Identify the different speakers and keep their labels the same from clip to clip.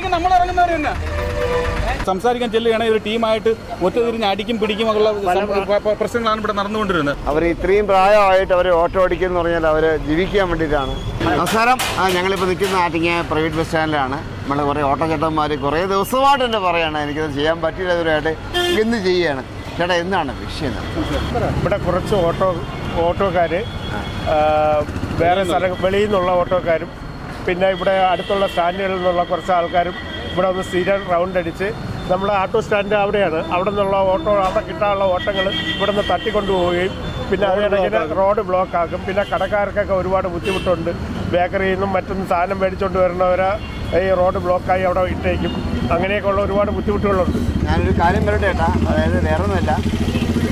Speaker 1: അടിവടിക്കും നമ്മൾ ഇറങ്ങുന്നവർ തന്നെ സംസാരിക്കാൻ ചെല്ലുകയാണെങ്കിൽ ഒരു ടീമായിട്ട് ഒറ്റതിരിഞ്ഞ് അടിക്കും പിടിക്കും ഉള്ള പ്രശ്നങ്ങളാണ് ഇവിടെ നടന്നുകൊണ്ടിരുന്നത്.
Speaker 2: അവർ ഇത്രയും പ്രായമായിട്ട് അവർ ഓട്ടോ ഓടിക്കുക എന്ന് പറഞ്ഞാൽ അവർ ജീവിക്കാൻ വേണ്ടിയിട്ടാണ്. നമസ്കാരം, ഞങ്ങളിപ്പോൾ നിൽക്കുന്ന ആറ്റിങ്ങ പ്രൈവറ്റ് ബസ് സ്റ്റാൻഡിലാണ്. നമ്മൾ കുറേ ഓട്ടോ ചേട്ടന്മാർ കുറേ ദിവസമായിട്ട് തന്നെ പറയുകയാണ് എനിക്കത് ചെയ്യാൻ പറ്റിയില്ലാത്തവരായിട്ട് ഇന്ന് ചെയ്യുകയാണ്. ചേട്ടാ, എന്താണ് വിഷയം?
Speaker 3: ഇവിടെ കുറച്ച് ഓട്ടോക്കാർ വേറെ വെളിയിൽ നിന്നുള്ള ഓട്ടോക്കാരും പിന്നെ ഇവിടെ അടുത്തുള്ള സ്റ്റാൻഡുകളിൽ നിന്നുള്ള കുറച്ച് ആൾക്കാരും ഇവിടെ ഒന്ന് സ്ഥിരം റൗണ്ട് അടിച്ച് നമ്മൾ ഓട്ടോ സ്റ്റാൻഡ് അവിടെയാണ്, അവിടെ നിന്നുള്ള അവിടെ കിട്ടാനുള്ള ഓട്ടങ്ങൾ ഇവിടെ നിന്ന് തട്ടിക്കൊണ്ടുപോവുകയും പിന്നെ അതിനിടയ്ക്ക് റോഡ് ബ്ലോക്ക് ആക്കും. പിന്നെ കടക്കാർക്കൊക്കെ ഒരുപാട് ബുദ്ധിമുട്ടുണ്ട്. ബേക്കറിയിൽ നിന്നും മറ്റൊന്നും സാധനം മേടിച്ചുകൊണ്ട് വരുന്നവരെ ഈ റോഡ് ബ്ലോക്കായി അവിടെ ഇട്ടേക്കും. അങ്ങനെയൊക്കെയുള്ള ഒരുപാട് ബുദ്ധിമുട്ടുകളുണ്ട്.
Speaker 2: ഞാനൊരു കാര്യം പറയട്ടെ ചേട്ടാ, അതായത് വേറെ ഒന്നുമില്ല,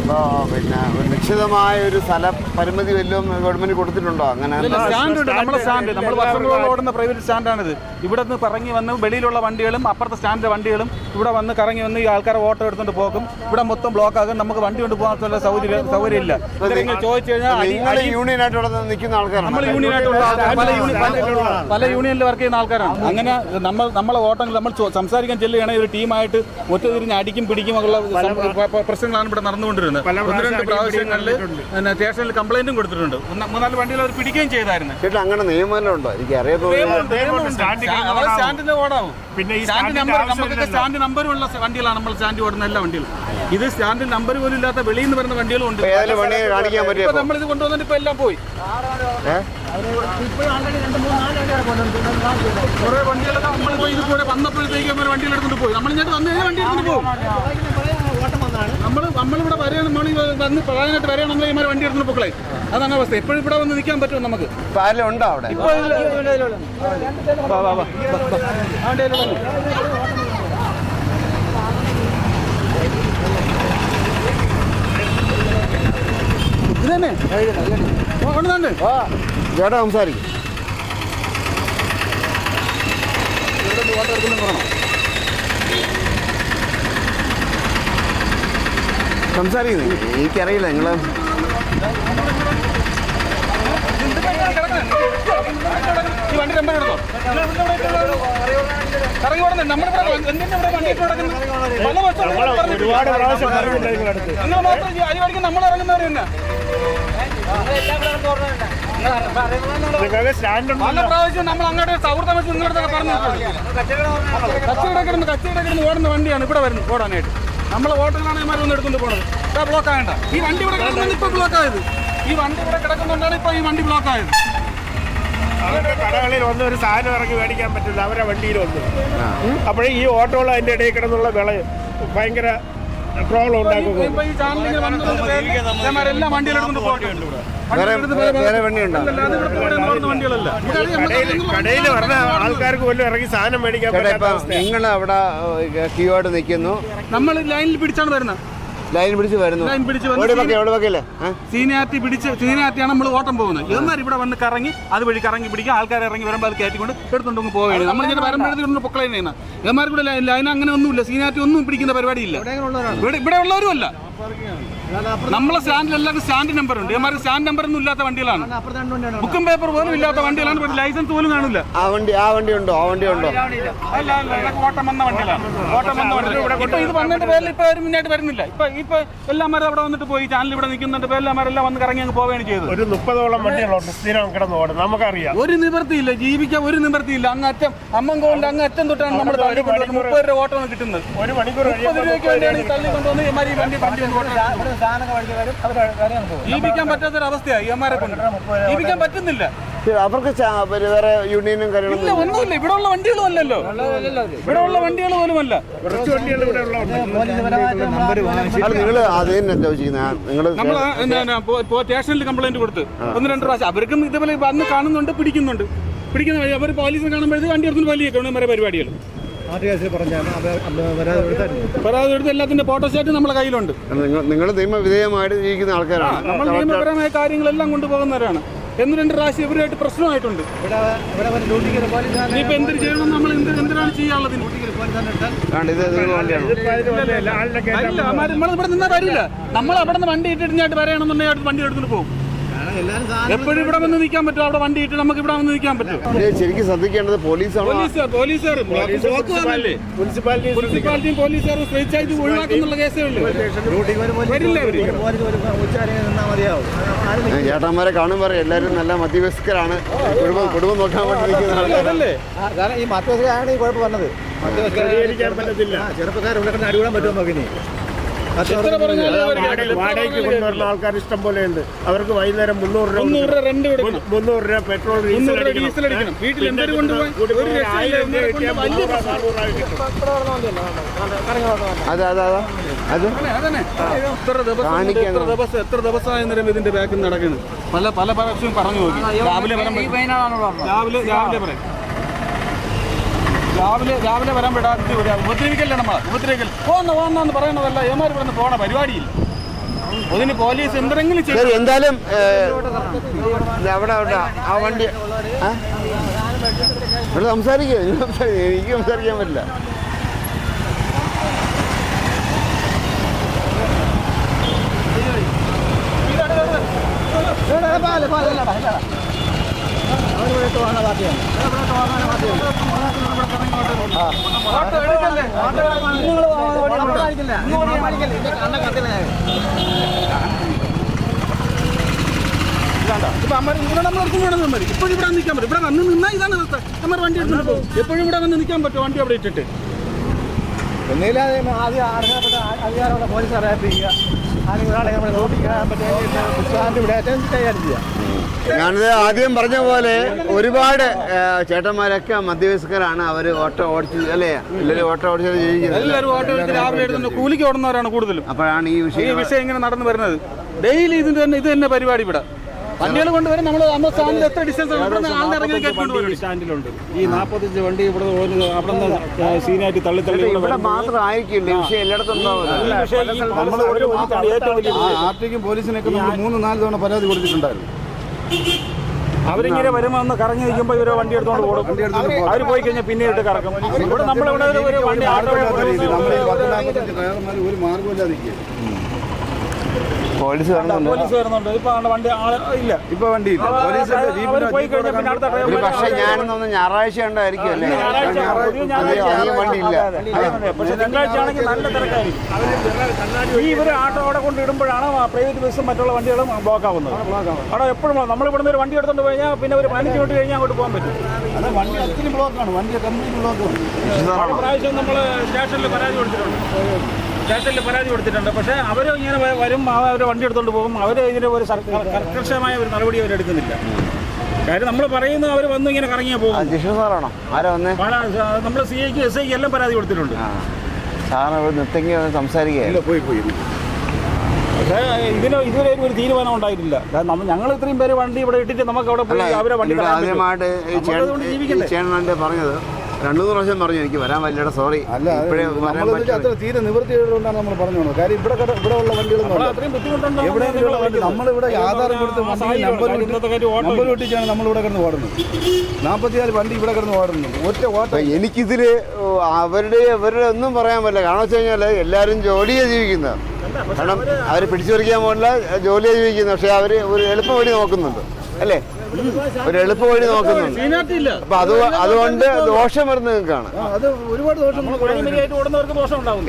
Speaker 2: ഇപ്പോൾ പിന്നെ നിശ്ചിതമായ ഒരു സ്ഥല പരിമിതി വല്ലതും ഗവൺമെന്റ് കൊടുത്തിട്ടുണ്ടോ? അങ്ങനെ
Speaker 1: നമ്മുടെ സ്റ്റാൻഡ് നമ്മൾ വർഷങ്ങളോളം ഓടുന്ന പ്രൈവറ്റ് സ്റ്റാൻഡാണിത്. ഇവിടെ നിന്ന് കറങ്ങി വന്ന് വെളിയിലുള്ള വണ്ടികളും അപ്പുറത്തെ സ്റ്റാൻഡിലെ വണ്ടികളും ഇവിടെ വന്ന് കറങ്ങി വന്ന് ഈ ആൾക്കാരെ ഓട്ടോ എടുത്തുകൊണ്ട് പോകും. ഇവിടെ മൊത്തം ബ്ലോക്ക് ആകും. നമുക്ക് വണ്ടി കൊണ്ട് പോകാനുള്ള സൗകര്യം ഇല്ല. ചോദിച്ചു കഴിഞ്ഞാൽ
Speaker 2: യൂണിയനായിട്ട് ഇവിടെ നിൽക്കുന്ന ആൾക്കാരാണ്.
Speaker 1: നമ്മൾ യൂണിയനായിട്ടുള്ള പല യൂണിയനിൽ വർക്ക് ചെയ്യുന്ന ആൾക്കാരാണ്. അങ്ങനെ നമ്മളെ ഓട്ടങ്ങൾ നമ്മൾ സംസാരിക്കാൻ ചെല്ലുകയാണെങ്കിൽ ഒരു ടീമായിട്ട് ഒറ്റതിരിഞ്ഞ് അടിക്കും പിടിക്കും ഉള്ള പ്രശ്നങ്ങളാണ് ഇവിടെ നടന്നുകൊണ്ടിരുന്നത്. 1-2 പ്രാവശ്യങ്ങളിൽ സ്റ്റേഷനിൽ കംപ്ലൈന്റും കൊടുത്തിട്ടുണ്ട്. 3-4 വണ്ടികൾ അവർ പിടിക്കുകയും ചെയ്തായിരുന്നു.
Speaker 2: ചേട്ടാ, അങ്ങനെ നിയമമല്ലോ എനിക്ക്
Speaker 1: സ്റ്റാൻഡിന്റെ ഓടാവും. പിന്നെ നമുക്ക് സ്റ്റാൻഡ് നമ്പറുള്ള വണ്ടികളാണ് നമ്മൾ സ്റ്റാൻഡ് ഓടുന്ന എല്ലാ വണ്ടികളും. ഇത് സ്റ്റാൻഡിൽ നമ്പർ പോലും ഇല്ലാത്ത വെളിയിൽ നിന്ന് വരുന്ന വണ്ടികളും ഉണ്ട്. നമ്മളിത് കൊണ്ടുവന്നിട്ട് ഇപ്പൊ എല്ലാം പോയി. കുറെ വണ്ടികളൊക്കെ നമ്മളിപ്പോ ഇത് കൂടെ വന്നപ്പോഴത്തേക്ക് വണ്ടികൾ എടുത്തുകൊണ്ട് പോയി. നമ്മളിങ്ങോട്ട് വന്നു കഴിഞ്ഞാൽ വണ്ടി എടുത്തുകൊണ്ട് പോകും. നമ്മളിവിടെ വരെയാണ് വന്ന് പ്രധാനമായിട്ട് വരെയാണെങ്കിൽ ഈ വണ്ടി എടുത്തുകൊണ്ട് പോക്കളെ. അതാണ് അവസ്ഥ. എപ്പോഴും ഇവിടെ വന്ന് നിൽക്കാൻ പറ്റുമോ നമുക്ക്?
Speaker 2: ഉണ്ടോ അവിടെ?
Speaker 1: ഇത് തന്നെ
Speaker 2: ചേട്ടാ സംസാരിക്കും. സംസാരിക്കുന്നത് എനിക്കറിയില്ല. നിങ്ങൾ
Speaker 1: ഈ വണ്ടി നമ്പർ എടുത്തോ. കറങ്ങി ഓടുന്നത്
Speaker 3: ഒരുപാട് പ്രാവശ്യം
Speaker 1: നിങ്ങൾ മാത്രം അരിവടിക്കും നമ്മൾ ഇറങ്ങുന്നവർ തന്നെ. പല പ്രാവശ്യം നമ്മൾ അങ്ങോട്ട് സൗഹൃദം വെച്ച് നിങ്ങളുടെ പറഞ്ഞു കച്ചവടക്കിടന്ന് ഓടുന്ന വണ്ടിയാണ് ഇവിടെ വരുന്നത് ഓടാനായിട്ട്. നമ്മളെ ഓട്ടോകളാണ് ഇമാർ വന്ന് എടുത്തുകൊണ്ട് പോകുന്നത്. ബ്ലോക്ക് ആകണ്ട. ഈ വണ്ടി ഇവിടെ കിടക്കുന്നത് ഇപ്പൊ ബ്ലോക്ക് ആയത്. ഈ വണ്ടി ഇവിടെ കിടക്കുന്നുണ്ടാണ് ഇപ്പൊ ഈ വണ്ടി ബ്ലോക്ക് ആയത്.
Speaker 3: കടകളിൽ വന്ന് ഒരു സാധനം ഇറങ്ങി മേടിക്കാൻ പറ്റില്ല, അവരെ വണ്ടിയിൽ വന്നു. അപ്പോഴേ ഈ ഓട്ടോകൾ അതിന്റെ ഇടയിൽ കിടന്നുള്ള ഭയങ്കര പ്രോബ്ലം ഉണ്ടാക്കും.
Speaker 1: എല്ലാം വണ്ടിയിലെടുത്തുകൊണ്ട് പോകുന്നുണ്ട്.
Speaker 3: കടയിൽ പറഞ്ഞ ആൾക്കാർക്ക് പോലും ഇറങ്ങി സാധനം മേടിക്കാൻ പറ്റാത്ത അവസ്ഥ.
Speaker 2: നിങ്ങൾ അവിടെ ക്യൂആയിട്ട് നിൽക്കുന്നു,
Speaker 1: നമ്മൾ ലൈനിൽ പിടിച്ചാണ് വരുന്നത്.
Speaker 2: ലൈൻ പിടിച്ച് വരുന്നു.
Speaker 1: സീനിയാരിറ്റിയാണ് നമ്മൾ ഓട്ടം പോകുന്നത്. എന്നാൽ ഇവിടെ വന്ന് കറങ്ങി അതുവഴി കറങ്ങി പിടിക്കുക. ആൾക്കാർ ഇറങ്ങി വരുമ്പോൾ അത് കയറ്റിക്കൊണ്ട് എടുത്തുകൊണ്ട് പോവുകയാണ്. നമ്മളിങ്ങനെ വരുമ്പോഴത്തേക്ക് പൊക്കളെ ചെയ്യുന്നത്. ഇവന്മാർ കൂടെ ലൈൻ അങ്ങനെ ഒന്നുമില്ല. സീനിയാരിറ്റി ഒന്നും പിടിക്കുന്ന പരിപാടിയില്ല. ഇവിടെ ഉള്ളവരും അല്ല. നമ്മളെ സ്റ്റാൻഡിൽ എല്ലാവർക്കും സ്റ്റാൻഡ് നമ്പർ ഉണ്ട്. ഇവന്മാർക്ക് സ്റ്റാൻഡ് നമ്പർ ഒന്നും ഇല്ലാത്ത വണ്ടികളാണ്. ബുക്കും പേപ്പർ പോലും ഇല്ലാത്ത വണ്ടികളാണ്. ഇവിടെ ലൈസൻസ് പോലും കാണില്ല.
Speaker 2: ആ വണ്ടി ഉണ്ടോ?
Speaker 1: അല്ല, ഓട്ടം വന്ന വണ്ടികളാണ്. ഇപ്പൊ ഇത് വന്നിട്ട് പേരിൽ ഇപ്പൊ മുന്നോട്ട് വരുന്നില്ല. ഇപ്പൊ എല്ലാമാരും അവിടെ വന്നിട്ട് പോയി ചാനൽ ഇവിടെ നിൽക്കുന്നുണ്ട്. എല്ലാമാരെല്ലാം വന്ന് കറങ്ങി അങ്ങ് പോവുകയാണ് ചെയ്തത്.
Speaker 3: ഒരു 30ഓളം വണ്ടികളുണ്ട് സ്ഥിരം കിടന്ന് ഓടും. നമുക്കറിയാം.
Speaker 1: ഒരു നിവൃത്തിയില്ല, ജീവിക്കാൻ ഒരു നിവൃത്തിയില്ല. അങ്ങ് അറ്റം അമ്മങ്കോളിന്റെ അങ്ങ് അറ്റം തൊട്ടാണ് നമ്മൾ 30 രൂപ ഓട്ടം കിട്ടുന്നത്.
Speaker 3: 1 മണിക്കൂർ
Speaker 1: 30 രൂപയ്ക്ക് വേണ്ടിയാണ് തള്ളിക്കൊണ്ടുവന്ന് ഈ വണ്ടി ജീവിക്കാൻ പറ്റാത്തൊരവസ്ഥയായി. ഇവന്മാരെ കൊണ്ട് ജീവിക്കാൻ പറ്റുന്നില്ല.
Speaker 2: അവർക്ക് വേറെ യൂണിയനും
Speaker 1: ഇല്ല, ഒന്നുമില്ല. ഇവിടെ ഉള്ള വണ്ടികളും അല്ലല്ലോ. ഇവിടെ ഉള്ള വണ്ടികൾ പോലും അല്ല.
Speaker 2: നിങ്ങൾ
Speaker 1: സ്റ്റേഷനിൽ കംപ്ലൈന്റ് കൊടുത്ത് 1-2 പ്രാവശ്യം അവർക്കും ഇതേപോലെ വന്ന് കാണുന്നുണ്ട്, പിടിക്കുന്നുണ്ട്. അവർ പോലീസിനെ കാണുമ്പോഴത്തേക്ക് വണ്ടി എടുത്തുകൊണ്ട് വലിയ പരിപാടികൾ പരാതി എല്ലാത്തിന്റെ ഫോട്ടോസ്റ്റാറ്റ് നമ്മളെ കയ്യിലുണ്ട്.
Speaker 2: നിങ്ങൾ നിയമവിധേയമായിട്ട് ജീവിക്കുന്ന ആൾക്കാരാണ്.
Speaker 1: നമ്മൾ നിയമപരമായ കാര്യങ്ങളെല്ലാം കൊണ്ടുപോകുന്നവരാണ്. 1-2 പ്രാവശ്യം ഇവരുമായിട്ട് പ്രശ്നമായിട്ടുണ്ട്. ഇനിയിപ്പോ എന്തിനു ചെയ്യണം? നമ്മൾ എന്തിനാണ് ചെയ്യാനുള്ളത്? നമ്മൾ ഇവിടെ നിന്നാ വരില്ല. നമ്മൾ അവിടെ നിന്ന് വണ്ടി ഇട്ടിട്ട് വരണമെന്നുണ്ടെങ്കിൽ വണ്ടി എടുത്തിട്ട് പോകും. എപ്പോഴും ഇവിടെ വന്ന് നിൽക്കാൻ പറ്റും. അവിടെ വണ്ടി ഇട്ട് നമുക്ക് ഇവിടെ വന്ന് നിൽക്കാൻ പറ്റും.
Speaker 2: ശരിക്കും ശ്രദ്ധിക്കേണ്ടത്
Speaker 1: പോലീസുകാരും മുനിസിപ്പാലിറ്റിയും പോലീസുകാരും സ്വേച്ഛായിട്ട് ഒഴിവാക്കുന്നുള്ള കേസേ ഉള്ളൂ. വരില്ല അവര്.
Speaker 2: ചേട്ടന്മാരെ കാണുമ്പോൾ എല്ലാവരും നല്ല മധ്യവയസ്കരാണ്, കുടുംബം നോക്കാൻ വേണ്ടി നിൽക്കുന്ന ആൾക്കാരല്ലേ.
Speaker 4: ഈ മധ്യവയസ്കരാണ് ഈ കുഴപ്പം വന്നത്. ചെറുപ്പക്കാരുള്ള അടികൂടാൻ പറ്റുമോ നോക്കിനി?
Speaker 3: വാടകയ്ക്ക് കൊണ്ടുവരുന്ന ആൾക്കാർ ഇഷ്ടം പോലെ ഉണ്ട്. അവർക്ക് വൈകുന്നേരം 300 രൂപ
Speaker 1: റെന്റ് കൊടുക്കണം,
Speaker 3: 300 രൂപ പെട്രോൾ
Speaker 1: ഡീസൽ അടിക്കണം. വീട്ടിൽ എന്തൊരു കൊണ്ടുപോയി എത്ര ദിവസമായി ഇതിന്റെ ബാക്കിൽ നടക്കുന്നത്. പല പ്രാവശ്യം പറഞ്ഞു നോക്കി. രാവിലെ വരാൻ വിടാതെ ഉപദ്രവിക്കല്ലേ നമ്മളെ ഉപദ്രവിക്കൽ പോന്ന് പറയുന്നതല്ല. ഏമാർ ഇവിടെ നിന്ന് പോണ പരിപാടിയില്ല. അതിന് പോലീസ് എന്തെങ്കിലും ചെയ്യും.
Speaker 2: എന്തായാലും അവിടെ ആ വണ്ടി ഇവിടെ സംസാരിക്കുക, എനിക്ക് സംസാരിക്കാൻ പറ്റില്ല.
Speaker 1: ഇപ്പോഴും ഇവിടെ നിൽക്കാൻ പറ്റും. ഇവിടെ വന്ന് നിന്നാൽ ഇതാണ് അവസ്ഥ. നമ്മൾ വണ്ടി എടുത്തിട്ട് പോകും. എപ്പോഴും ഇവിടെ വന്ന് നിൽക്കാൻ പറ്റും വണ്ടി അവിടെ ഇട്ടിട്ട്.
Speaker 4: ഒന്നില്ലാതെ ആദ്യം അർഹതപ്പെട്ട അധികാരമുള്ള പോലീസ് അറിയിപ്പിക്കുക. അല്ലെങ്കിൽ ഒരാളെ നമ്മുടെ നോട്ടിക്കാൻ പറ്റുക.
Speaker 2: ഞാനിത് ആദ്യം പറഞ്ഞ പോലെ ഒരുപാട് ചേട്ടന്മാരൊക്കെ മധ്യവയസ്കരാണ്. അവർ ഓട്ടോ ഓടിച്ച് അല്ലേ, എല്ലാവരും ഓട്ടോ ഓടിച്ചത് ജീവിക്കുന്നത്.
Speaker 1: എല്ലാവരും ഓട്ടോ ഓടിച്ച് രാവിലെ എടുത്തുകൊണ്ട് കൂലിക്ക് ഓടുന്നവരാണ് കൂടുതലും.
Speaker 2: അപ്പോഴാണ് ഈ വിഷയം
Speaker 1: ഇങ്ങനെ നടന്നു വരുന്നത്. ഡെയിലി ഇത് തന്നെ പരിപാടി. ഇവിടെ വണ്ടികൾ കൊണ്ടുവരും. നമ്മൾ സ്റ്റാൻഡിൽ എത്ര ഡിസ്റ്റൻസ് സ്റ്റാൻഡിലുണ്ട്. ഈ 45 വണ്ടി ഇവിടെ അവിടെ സീനായിട്ട് തള്ളി
Speaker 2: ഇവിടെ മാത്രം ആയിരിക്കില്ല വിഷയം, എല്ലായിടത്തും
Speaker 1: ആർട്ടിക്കും പോലീസിനൊക്കെ 3-4 തവണ പരാതി കൊടുത്തിട്ടുണ്ടായിരുന്നു. അവരിങ്ങനെ വരുമ്പോൾ ഒന്ന് കറങ്ങി നിൽക്കുമ്പോൾ ഇവരെ വണ്ടി എടുത്തോണ്ട് പോകും. അവർ പോയി കഴിഞ്ഞാൽ പിന്നെ ഇട്ട് കറക്കും. ഇവിടെ നമ്മളിവിടെ ഒരു വണ്ടി ഒരു മാർഗമില്ലാതിരിക്കുക.
Speaker 2: പോലീസ്
Speaker 1: വരുന്നുണ്ട്. ഇപ്പൊ വണ്ടി ഇല്ല.
Speaker 2: ഇപ്പൊ വണ്ടിയില്ല. പക്ഷെ ഞാനൊന്നും ഞായറാഴ്ച ഉണ്ടായിരിക്കും അല്ലേ, വണ്ടിയില്ല.
Speaker 1: പക്ഷെ തിങ്കളാഴ്ച ആണെങ്കിൽ നല്ല തിരക്കായിരിക്കും. ഈ ഇവര് ആട്ടോ അവിടെ കൊണ്ട് ഇടുമ്പോഴാണ് പ്രൈവറ്റ് ബസ്സും മറ്റുള്ള വണ്ടികളും ബ്ലോക്ക് ആവുന്നത്. അവിടെ എപ്പോഴും നമ്മളിവിടുന്ന് ഒരു വണ്ടി എടുത്തോണ്ട് പോയാൽ പിന്നെ ഒരു 15 മിനിറ്റ് കഴിഞ്ഞാൽ അങ്ങോട്ട് പോകാൻ പറ്റും. വണ്ടി ഒത്തിരി ബ്ലോക്കാണ്. വണ്ടി കംപ്ലീറ്റ് ബ്ലോക്കാണ്. പ്രാവശ്യം നമ്മൾ സ്റ്റേഷനിൽ പരാതി കൊടുത്തിട്ടുണ്ട്. പക്ഷേ അവർ ഇങ്ങനെ വരും, അവർ വണ്ടി എടുത്തുകൊണ്ട് പോകും. അവർ ഇതിന് ഒരു കർക്കശമായ ഒരു നടപടി അവരെടുക്കുന്നില്ല. കാര്യം നമ്മൾ പറയുന്നത് അവർ വന്ന് ഇങ്ങനെ കറങ്ങിയാൽ പോകും. നമ്മൾ CIക്ക് SIക്ക് എല്ലാം പരാതി കൊടുത്തിട്ടുണ്ട്.
Speaker 2: സംസാരിക്കുക
Speaker 1: പോയി പക്ഷേ ഇതുവരെ ഒരു തീരുമാനം ഉണ്ടായിട്ടില്ല. ഞങ്ങൾ ഇത്രയും പേര് വണ്ടി ഇവിടെ ഇട്ടിട്ട് നമുക്ക് അവിടെ പോയി അവരെ വണ്ടി
Speaker 2: ആദ്യമായിട്ട് ചേട്ടൻ പറഞ്ഞത് 2-3 പ്രാവശ്യം പറഞ്ഞു എനിക്ക് വരാൻ പറ്റില്ല, സോറി.
Speaker 4: തീരെ നിവൃത്തിയുള്ളതുകൊണ്ടാണ് നമ്മൾ പറഞ്ഞു. കാര്യം ഇവിടെ ഉള്ള വണ്ടികളൊന്നും നമ്മളിവിടെ ആധാരം കൊടുത്ത് നമ്പർ ഒട്ടിച്ചാണ് നമ്മളിവിടെ കിടന്ന് ഓടുന്നത്. 44 വണ്ടി ഇവിടെ കിടന്ന് ഓടുന്നു. ഒറ്റ
Speaker 2: എനിക്കിതില് അവരുടെ ഒന്നും പറയാൻ പറ്റില്ല. കാരണം വെച്ച് കഴിഞ്ഞാൽ എല്ലാവരും ജോലിയാണ് ജീവിക്കുന്നത്. കാരണം അവർ പിടിച്ചുപറിക്കാൻ പോകില്ല, ജോലിയാണ് ജീവിക്കുന്നത്. പക്ഷെ അവർ ഒരു എളുപ്പ വഴി നോക്കുന്നുണ്ട് അല്ലേ, ഒരു എളുപ്പ വഴി നോക്കുന്നുണ്ട്. അപ്പൊ അതുകൊണ്ട് ദോഷം വരുന്നത് നിങ്ങൾക്കാണ്.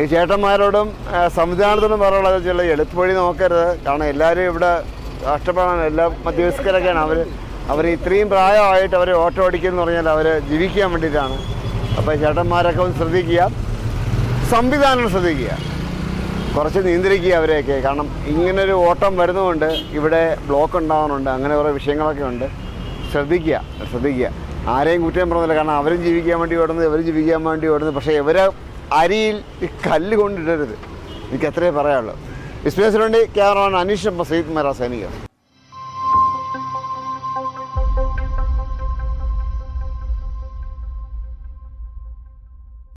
Speaker 2: ഈ ചേട്ടന്മാരോടും സംവിധാനത്തോടും പറയാനുള്ള എളുപ്പ വഴി നോക്കരുത്. കാരണം എല്ലാവരും ഇവിടെ കഷ്ടപ്പെടാൻ എല്ലാ മധ്യവയസ്കരൊക്കെയാണ്. അവർ ഇത്രയും പ്രായമായിട്ട് അവർ ഓട്ടോ ഓടിക്കുന്നു പറഞ്ഞാൽ അവർ ജീവിക്കാൻ വേണ്ടിയിട്ടാണ്. അപ്പോൾ ചേട്ടന്മാരൊക്കെ ഒന്ന് ശ്രദ്ധിക്കുക, സംവിധാനം ശ്രദ്ധിക്കുക, കുറച്ച് നിയന്ത്രിക്കുക അവരെയൊക്കെ. കാരണം ഇങ്ങനൊരു ഓട്ടം വരുന്നതുകൊണ്ട് ഇവിടെ ബ്ലോക്ക് ഉണ്ടാകുന്നുണ്ട്, അങ്ങനെ കുറേ വിഷയങ്ങളൊക്കെ ഉണ്ട്. ശ്രദ്ധിക്കുക. ആരെയും കുറ്റം പറഞ്ഞില്ല. കാരണം അവരും ജീവിക്കാൻ വേണ്ടി ഓടുന്നത്, ഇവരും ജീവിക്കാൻ വേണ്ടി ഓടുന്നത്. പക്ഷേ ഇവരെ അരിയിൽ ഈ കല്ല് കൊണ്ടിടരുത്. എനിക്ക് അത്രേ പറയാനുള്ളൂ. വിസ്മയസിലുണ്ട് ക്യാമറമാൻ അനീഷ് സയ്യിദ് മറ സൈനിക.